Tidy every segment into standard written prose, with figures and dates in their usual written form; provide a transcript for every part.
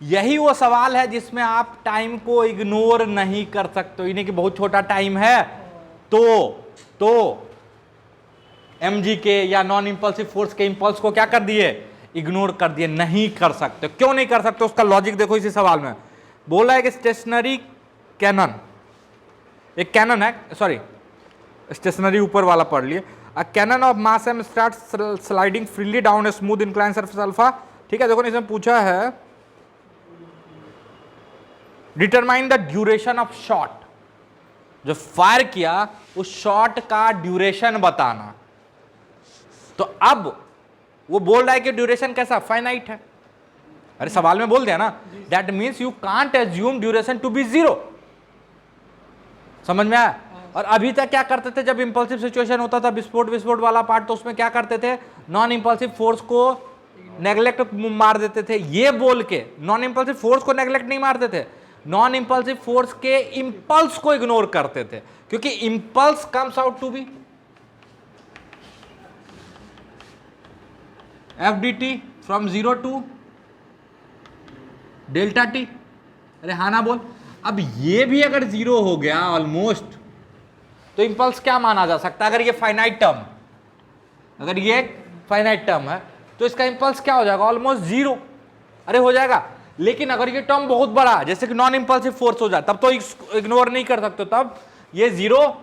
यही वो सवाल है जिसमें आप टाइम को इग्नोर नहीं कर सकते, यानी कि बहुत छोटा टाइम है तो mg के या नॉन इंपल्सिव फोर्स के इंपल्स को क्या कर दिए, इग्नोर कर दिए, नहीं कर सकते। क्यों नहीं कर सकते, उसका लॉजिक देखो इसी सवाल में। बोला है कि स्टेशनरी कैनन, एक कैनन है, सॉरी स्टेशनरी ऊपर वाला पढ़ लिए, a cannon of mass M start sliding freely down a smooth incline surface alpha. ठीक है, देखो इसमें पूछा है determine the duration of shot, जो फायर किया उस शॉट का ड्यूरेशन बताना। तो अब वो बोल रहा है कि ड्यूरेशन कैसा, फाइनाइट है। अरे सवाल में बोल दिया ना, that means you can't assume duration to be zero. समझ में आया? और अभी तक क्या करते थे, जब इंपल्सिव सिचुएशन होता था, विस्फोट वाला पार्ट, तो उसमें क्या करते थे, नॉन इंपल्सिव फोर्स को नेग्लेक्ट मार देते थे। ये बोल के नॉन इंपल्सिव फोर्स को नेग्लेक्ट नहीं मारते थे, नॉन इंपल्सिव फोर्स के इंपल्स को इग्नोर करते थे, क्योंकि impulse comes out to be F D T from 0 to delta T. अरे हाँ ना बोल। अब ये भी अगर 0 हो गया ऑलमोस्ट, तो इंपल्स क्या माना जा सकता है, अगर ये फाइनाइट टर्म, अगर ये फाइनाइट टर्म है तो इसका इंपल्स क्या हो जाएगा, ऑलमोस्ट 0। अरे हो जाएगा, लेकिन अगर ये टर्म बहुत बड़ा जैसे कि नॉन इंपल्सिव फोर्स हो जाए, तब तो इग्नोर नहीं कर सकते, तब ये 0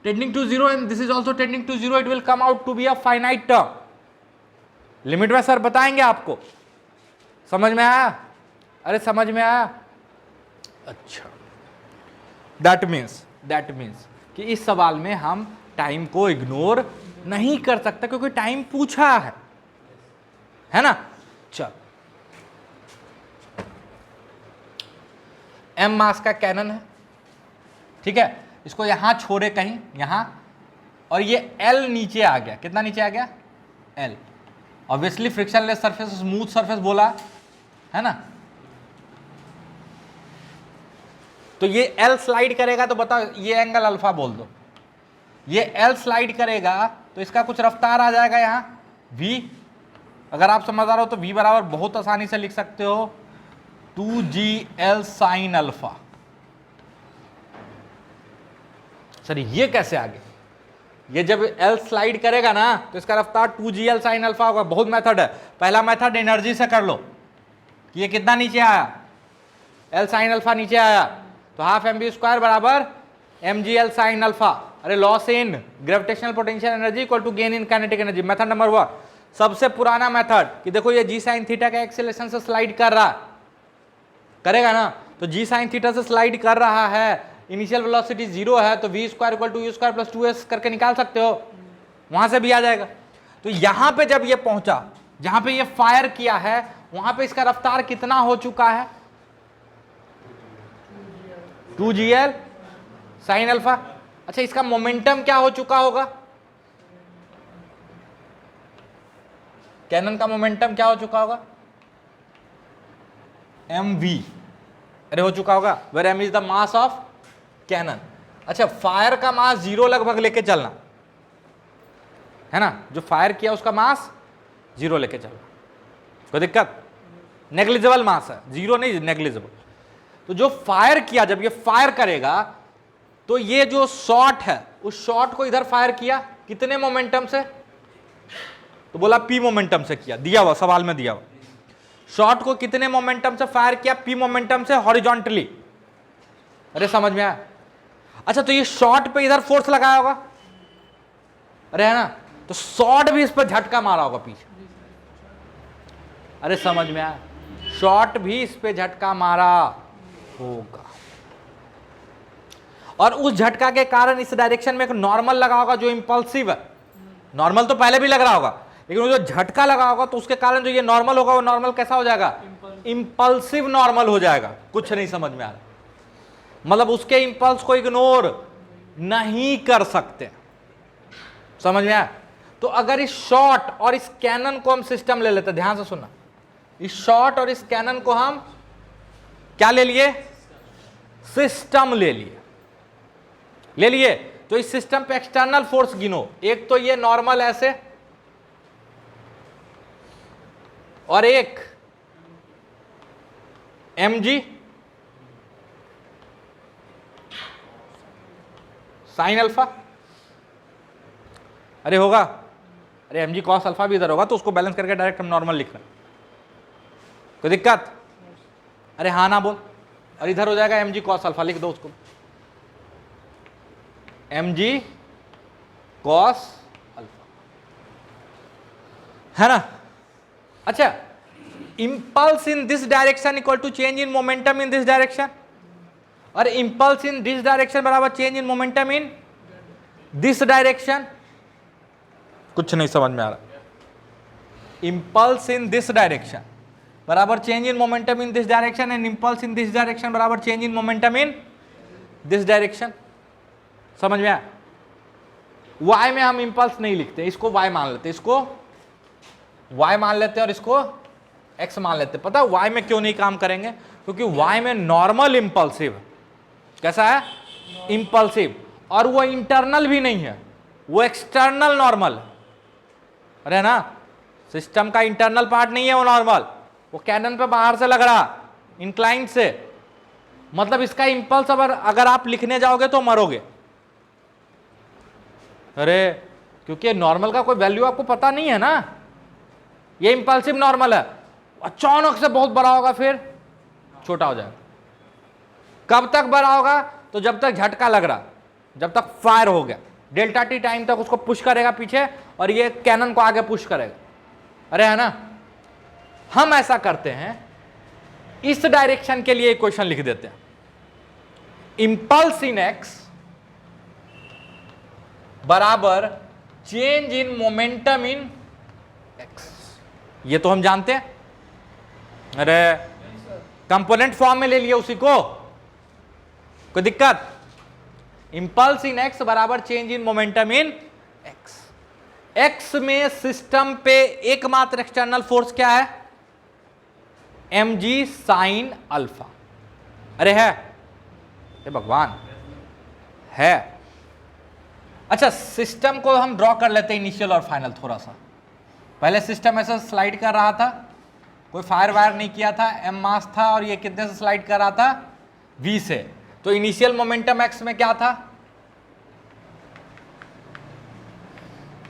tending to 0 and this is also tending to 0, it will come out to be a finite term. Limit में सर बताएंगे आपको, समझ में आया? अरे समझ में आया? अच्छा, दैट मीन्स कि इस सवाल में हम टाइम को इग्नोर नहीं कर सकते, क्योंकि टाइम पूछा है ना। चल, m मास का कैनन है, ठीक है, इसको यहां छोड़े कहीं यहां, और ये l नीचे आ गया, कितना नीचे आ गया, l। Obviously frictionless surface, smooth surface बोला है ना। तो ये L स्लाइड करेगा, तो बताओ ये एंगल अल्फा बोल दो, ये L स्लाइड करेगा तो इसका कुछ रफ्तार आ जाएगा यहां v। अगर आप समझदार हो तो v बराबर बहुत आसानी से लिख सकते हो 2gl साइन अल्फा। सर ये कैसे आ गया, ये जब L स्लाइड करेगा ना तो इसका रफ्तार 2gl साइन अल्फा होगा। बहुत मेथड है, पहला मेथड एनर्जी से कर लो कि ये कितना नीचे आया, L साइन अल्फा नीचे आया, तो हाफ mv² बराबर mgl साइन अल्फा। अरे loss in gravitational potential energy equal to gain in kinetic energy. Method number 1, सबसे पुराना मेथड, कि देखो ये g साइन थीटा का एक्सेलरेशन से स्लाइड कर रहा, करेगा ना, तो g साइन थीटा से स्लाइड कर रहा है, इनिशियल वेलोसिटी 0 है, तो v² equal to u² plus 2s करके निकाल सकते हो, वहां से भी आ जाएगा। तो यहां पे जब ये पहुंचा, जहां पे ये फायर किया है, वहां पे इसका रफ्तार कितना हो चुका है, 2gl साइन अल्फा। अच्छा, इसका मोमेंटम क्या हो चुका होगा, कैनन का मोमेंटम क्या हो चुका होगा, mv। अरे हो चुका होगा, where m is the mass of cannon. अच्छा, फायर का मास 0 लगभग लेके चलना है ना, जो फायर किया उसका मास 0 लेके चलना, कोई दिक्कत, नेग्लिजिबल मास है, 0 नहीं, नेग्लिजिबल। तो जो फायर किया, जब ये फायर करेगा तो ये जो शॉट है, उस शॉट को इधर फायर किया कितने मोमेंटम से, तो बोला p मोमेंटम से किया, दिया हुआ सवाल में दिया हुआ, शॉट को कितने मोमेंटम से फायर किया, p मोमेंटम से हॉरिजॉन्टली। अरे समझ में आया? अच्छा, तो ये शॉट पे इधर फोर्स लगाया होगा, अरे है ना, तो शॉट भी इस पर झटका मारा होगा पीछे। अरे समझ में आया? शॉट भी इस पे झटका मारा होगा, और उस झटका के कारण इस डायरेक्शन में एक नॉर्मल लगा होगा जो इंपल्सिव है। नॉर्मल तो पहले भी लग रहा होगा, लेकिन वो जो झटका लगा होगा तो उसके कारण जो ये नॉर्मल होगा, वो नॉर्मल कैसा हो जाएगा, इंपल्सिव नॉर्मल हो जाएगा। कुछ नहीं समझ में आ रहा, मतलब उसके इंपल्स को इग्नोर नहीं कर सकते, समझ में आया? तो अगर इस शॉट और इस कैनन को हम सिस्टम ले लेते, ध्यान से सुनना, इस शॉट और इस कैनन को हम क्या ले लिए, सिस्टम ले लिए। तो इस सिस्टम पे एक्सटर्नल फोर्स गिनो, एक तो ये नॉर्मल ऐसे, और एक mg साइन अल्फा, अरे होगा, अरे mg कॉस अल्फा भी इधर होगा, तो उसको बैलेंस करके डायरेक्ट हम नॉर्मल लिख रहे हैं, कोई दिक्कत? अरे हाँ ना बोल, और इधर हो जाएगा mg कॉस अल्फा, लिख दो उसको, mg कॉस अल्फा, है ना? अच्छा, impulse in this direction equal to change in momentum in this direction, और impulse in this direction बराबर change in momentum in this direction, कुछ नहीं समझ में आ रहा। impulse in this direction बराबर change in momentum in this direction and impulse in this direction बराबर change in momentum in this direction, समझ में आया? y में हम impulse नहीं लिखते, इसको y मान लेते, इसको y मान लेते और इसको x मान लेते। पता है y में क्यों नहीं काम करेंगे? क्योंकि y में नॉर्मल इंपल्सिव, कैसा है? इंपल्सिव, और वो इंटरनल भी नहीं है, वो एक्सटर्नल नॉर्मल, अरे ना, सिस्टम का इंटरनल पार्ट नहीं है वो नॉर्मल, वो कैनन पे बाहर से लग रहा, इंक्लाइंड से, मतलब इसका इंपल्स अगर आप लिखने जाओगे तो मरोगे, अरे क्योंकि नॉर्मल का कोई वैल्यू आपको पता नहीं है ना, ये इंपल्सिव नॉर्मल है, अचानक से बहुत बड़ा होगा फिर छोटा हो जाएगा। कब तक बड़ा होगा? तो जब तक झटका लग रहा, जब तक फायर हो गया, डेल्टा टी टाइम तक उसको पुश करेगा पीछे और ये कैनन को आगे पुश करेगा, अरे है ना? हम ऐसा करते हैं, इस डायरेक्शन के लिए इक्वेशन लिख देते हैं, इंपल्स इन एक्स बराबर change in momentum in x, ये तो हम जानते हैं, अरे कंपोनेंट फॉर्म में ले लिया उसी को, कोई दिक्कत? इंपल्स इन एक्स बराबर change in momentum in x, x में सिस्टम पे एकमात्र एक्सटर्नल फोर्स क्या है? mg साइन अल्फा, अरे है, अरे भगवान है। अच्छा, सिस्टम को हम ड्रॉ कर लेते हैं इनिशियल और फाइनल थोड़ा सा। पहले सिस्टम ऐसा स्लाइड कर रहा था, कोई फायर वायर नहीं किया था, m मास था, और ये कितने से स्लाइड कर रहा था? v से। तो इनिशियल मोमेंटम x में क्या था?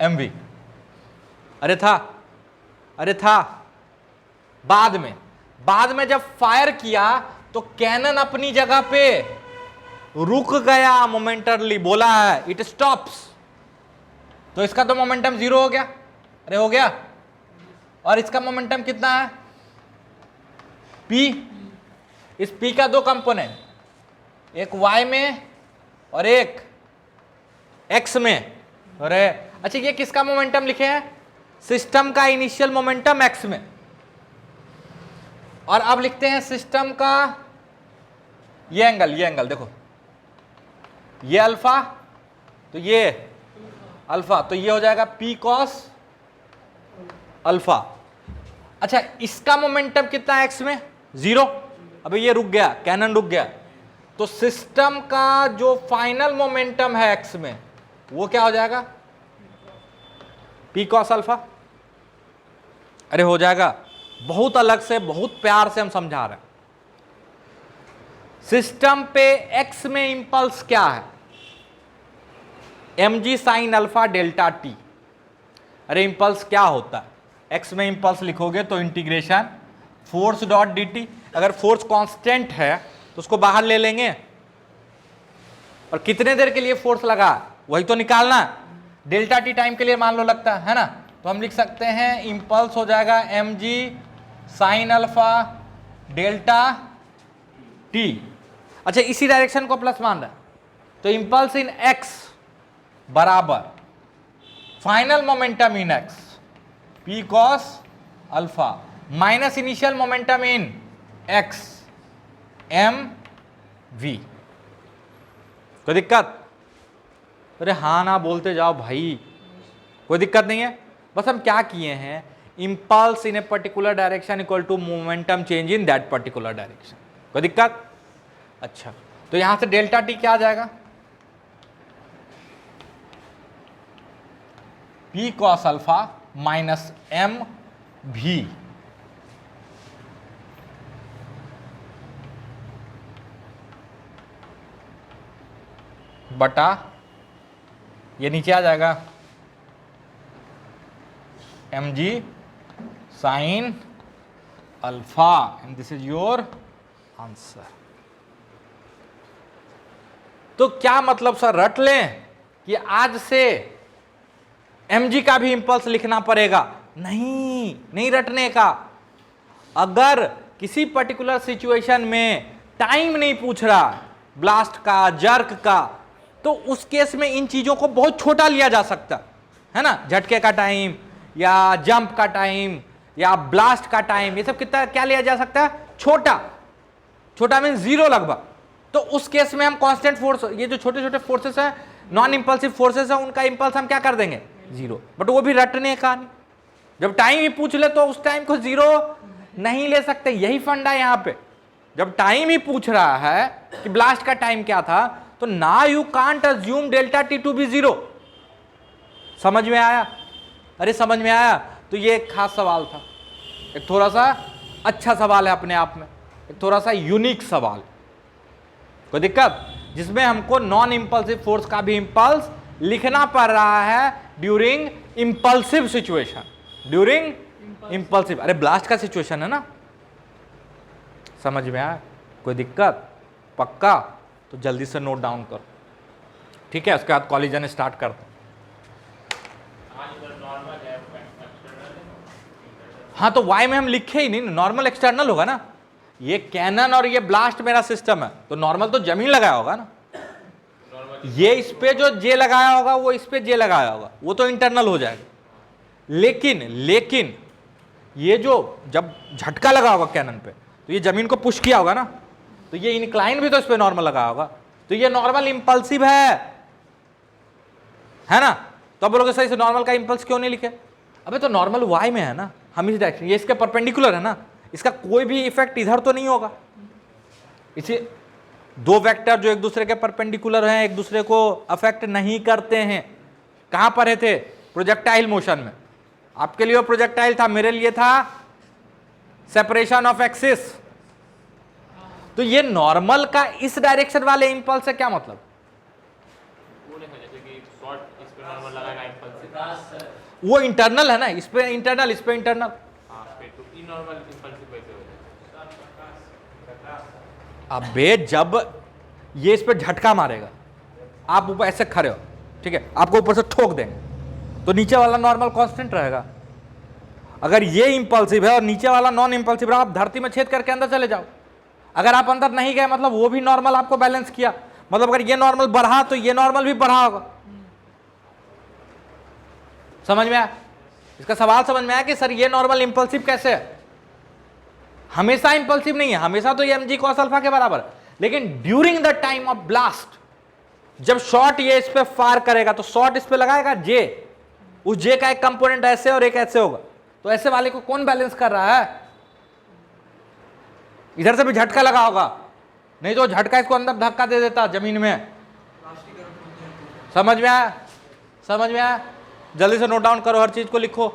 mv, अरे था, अरे था। बाद में जब फायर किया तो कैनन अपनी जगह पे रुक गया, मोमेंटरली बोला है इट स्टॉप्स, तो इसका तो मोमेंटम जीरो हो गया, अरे हो गया, और इसका मोमेंटम कितना है? p, इस p का दो कंपोनेंट, एक y में और एक x में, अरे अच्छा ये किसका मोमेंटम लिखे हैं? सिस्टम का इनिशियल मोमेंटम x में, और अब लिखते हैं सिस्टम का ये एंगल देखो, ये अल्फा, तो ये अल्फा, तो ये हो जाएगा p cos अल्फा। अच्छा, इसका मोमेंटम कितना है x में? जीरो, अबे ये रुक गया, कैनन रुक गया, तो सिस्टम का जो फाइनल मोमेंटम है x में वो क्या हो जाएगा? p cos अल्फा, अरे हो जाएगा। बहुत अलग से, बहुत प्यार से हम समझा रहे हैं। सिस्टम पे x में इंपल्स क्या है? mg sine alpha delta t। अरे इंपल्स क्या होता है? x में इंपल्स लिखोगे तो इंटीग्रेशन फोर्स डॉट dt, अगर फोर्स कांस्टेंट है तो उसको बाहर ले लेंगे, और कितने देर के लिए फोर्स लगा वही तो निकालना, डेल्टा टी टाइम के लिए मान लो लगता है ना, तो हम लिख सकते हैं इंपल्स हो जाएगा mg sine alpha delta T. अच्छा, इसी डायरेक्शन को प्लस मान रहा है, तो इंपल्स इन x बराबर फाइनल मोमेंटम इन x p cos alpha minus initial momentum इन x m v। कोई दिक्कत? अरे हाँ ना बोलते जाओ भाई, कोई दिक्कत नहीं है। बस हम क्या किए हैं, impulse in a particular direction equal to momentum change in that particular direction. कोई दिक्कत? अच्छा, तो यहां से डेल्टा टी क्या आ जाएगा? p cos alpha minus m v। बटा ये नीचे आ जाएगा mg sin alpha, and this is your answer. तो क्या मतलब सर, रट लें कि आज से mg का भी इंपल्स लिखना पड़ेगा? नहीं, नहीं रटने का। अगर किसी पर्टिकुलर सिचुएशन में टाइम नहीं पूछ रहा, ब्लास्ट का, जर्क का, तो उस केस में इन चीजों को बहुत छोटा लिया जा सकता है ना, झटके का टाइम या जंप का टाइम या ब्लास्ट का टाइम, ये सब कितना क्या लिया जा सकता है? छोटा। छोटा मीन जीरो लगभग। तो उस केस में हम कांस्टेंट फोर्स, ये जो छोटे छोटे फोर्सेस है, नॉन इंपल्सिव फोर्सेस है, उनका इंपल्स हम क्या कर देंगे? जीरो। बट वो भी रटने का नहीं, जब टाइम ही पूछ ले तो उस टाइम को जीरो नहीं ले सकते। यही फंडा है यहां पे। जब टाइम ही पूछ रहा है कि ब्लास्ट का टाइम क्या था, तो ना you can't assume delta T to be zero. समझ में आया? अरे समझ में आया? तो ये एक खास सवाल था, एक थोड़ा सा अच्छा सवाल है अपने आप में, एक थोड़ा सा यूनिक सवाल। कोई दिक्कत? जिसमें हमको नॉन इंपल्सिव फोर्स का भी इंपल्स लिखना पड़ रहा है during impulsive situation, during impulsive. अरे ब्लास्ट का सिचुएशन है ना। समझ में आया? कोई दिक्कत? पक्का? तो जल्दी से नोट डाउन करो, ठीक है? उसके बाद कॉलिजन स्टार्ट करते हैं। हाँ, तो वाई में हम लिखे ही नहीं, नॉर्मल एक्सटर्नल होगा ना। ये कैनन और ये ब्लास्ट मेरा सिस्टम है, तो नॉर्मल तो जमीन लगाया होगा ना। ये इस पे जो जे लगाया होगा, वो इस पे जे लगाया होगा, वो तो इंटरनल हो जाएगा। लेकिन ये जो जब झटका लगा होगा कैनन पे, तो ये जमीन को पुश किया होगा ना, तो ये इंक्लाइन भी तो इस पे नॉर्मल लगाया होगा, तो ये नॉर्मल इंपल्सिव है ना। तो अब बोलोगे सही से नॉर्मल का इंपल्स क्यों नहीं लिखे? अबे तो नॉर्मल वाई में है ना, हम इस डायरेक्शन, ये इसके परपेंडिकुलर है ना, इसका कोई भी इफेक्ट इधर तो नहीं होगा। इसी दो वेक्टर जो एक दूसरे के परपेंडिकुलर हैं, एक दूसरे को अफेक्ट नहीं करते हैं। कहां पर है थे? प्रोजेक्टाइल मोशन में। आपके लिए वो प्रोजेक्टाइल था, मेरे लिए था सेपरेशन ऑफ एक्सिस। तो ये नॉर्मल का इस डायरेक्शन वाले इंपल्स से क्या मतलब? वो इंटरनल है ना, इस पे इंटरनल, इस पे इंटरनल। अबे जब ये इस पे झटका मारेगा, आप ऊपर ऐसे खड़े हो, ठीक है, आपको ऊपर से ठोक देंगे, तो नीचे वाला नॉर्मल कांस्टेंट रहेगा। अगर ये इंपल्सिव है और नीचे वाला नॉन इंपल्सिव रहा, आप धरती में छेद करके अंदर चले जाओ। अगर आप अंदर नहीं गए, मतलब वो भी नॉर्मल आपको बैलेंस किया, मतलब अगर ये नॉर्मल बढ़ा तो ये नॉर्मल भी बढ़ा होगा। समझ में आया? इसका सवाल समझ में आया कि सर ये नॉर्मल इंपल्सिव कैसे है? हमेशा इंपल्सिव नहीं है, हमेशा तो ये mg cos अल्फा के बराबर है, लेकिन during the time of blast, जब शॉट ये इस पे फायर करेगा, तो शॉट इस पे लगाएगा जे, उस जे का एक कंपोनेंट ऐसे और एक ऐसे होगा, तो ऐसे वाले को कौन बैलेंस कर रहा है? इधर से भी झटका लगा होगा, नहीं तो झटका इसको अंदर धक्का दे देता जमीन में। समझ में आया? समझ में आया? जल्दी से नोट डाउन करो, हर चीज को लिखो।